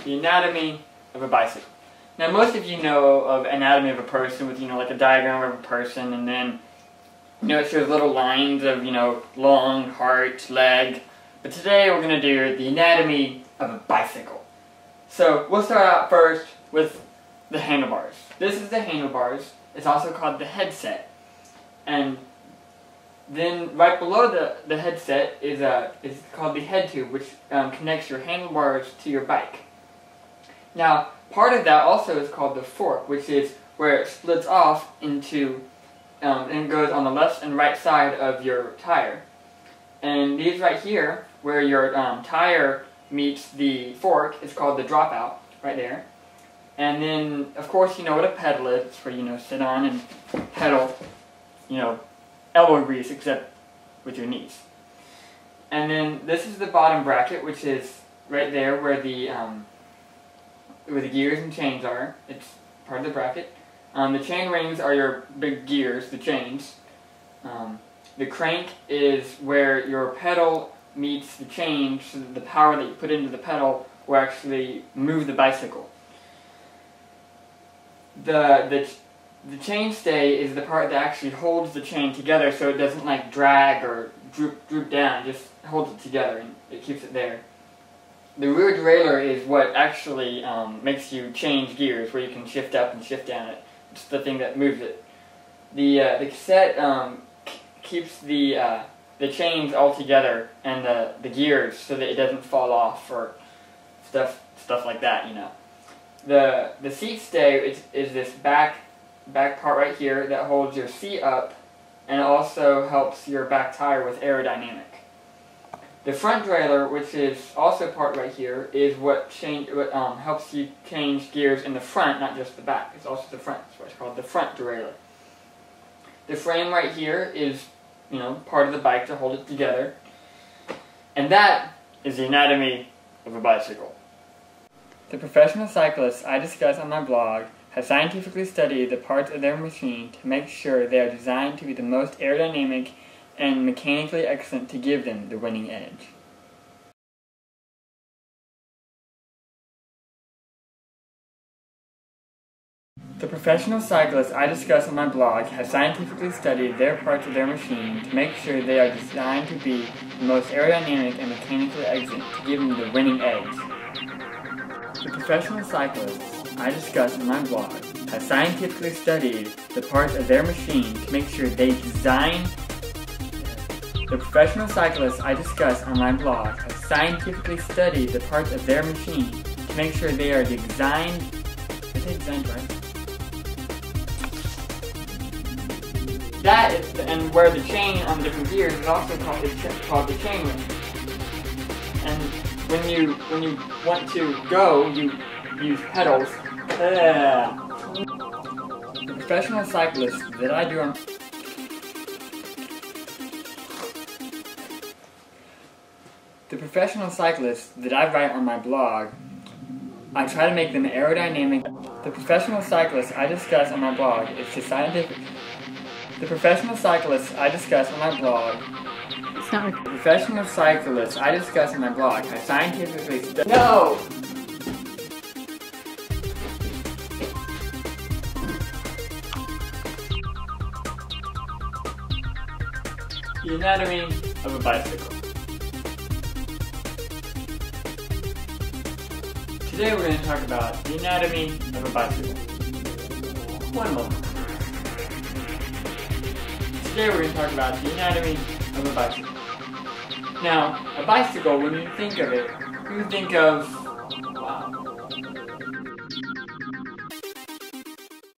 the anatomy of a bicycle. Now, most of you know of anatomy of a person with, like a diagram of a person, and then, it shows little lines of, lung, heart, leg. But today we're going to do the anatomy of a bicycle. So we'll start out first with the handlebars. This is the handlebars. It's also called the headset. And then right below the headset is called the head tube, which connects your handlebars to your bike. Now, part of that also is called the fork, which is where it splits off into and goes on the left and right side of your tire. And these right here, where your tire meets the fork, is called the dropout, right there. And then, of course, you know what a pedal is. It's where, sit on and pedal, elbow grease, except with your knees. And then this is the bottom bracket, which is right there where the gears and chains are. It's part of the bracket. The chain rings are your big gears, the chains. The crank is where your pedal meets the chain, so that the power that you put into the pedal will actually move the bicycle. The chainstay is the part that actually holds the chain together, so it doesn't like drag or droop down. It just holds it together and it keeps it there. The rear derailleur is what actually makes you change gears, where you can shift up and shift down. It's the thing that moves it. The cassette keeps the chains all together and the gears so that it doesn't fall off or stuff like that. The seat stay is this back part right here that holds your seat up and also helps your back tire with aerodynamic. The front derailleur, which is also part right here, is what helps you change gears in the front, not just the back. It's also the front. That's why it's called the front derailleur. The frame right here is, part of the bike to hold it together. And that is the anatomy of a bicycle. The professional cyclists I discuss on my blog have scientifically studied the parts of their machine to make sure they are designed to be the most aerodynamic and mechanically excellent to give them the winning edge. The professional cyclists I discuss on my blog have scientifically studied their parts of their machine to make sure they are designed to be the most aerodynamic and mechanically excellent to give them the winning edge. The professional cyclists I discuss on my blog have scientifically studied the parts of their machine to make sure they design. The professional cyclists I discuss on my blog have scientifically studied the parts of their machine to make sure they are designed. I say designed right. That is, and where the chain on the different gears is also called the chain ring. And when you want to go, you use pedals. The professional cyclists that I do on The professional cyclists that I write on my blog, I try to make them aerodynamic. The professional cyclists I discuss on my blog is to scientific. The professional cyclists I discuss on my blog. It's not. The professional cyclists I discuss on my blog have scientifically studied. No. The anatomy of a bicycle. Today we're going to talk about the anatomy of a bicycle. One moment. Today we're going to talk about the anatomy of a bicycle. Now, a bicycle, when you think of it, you think of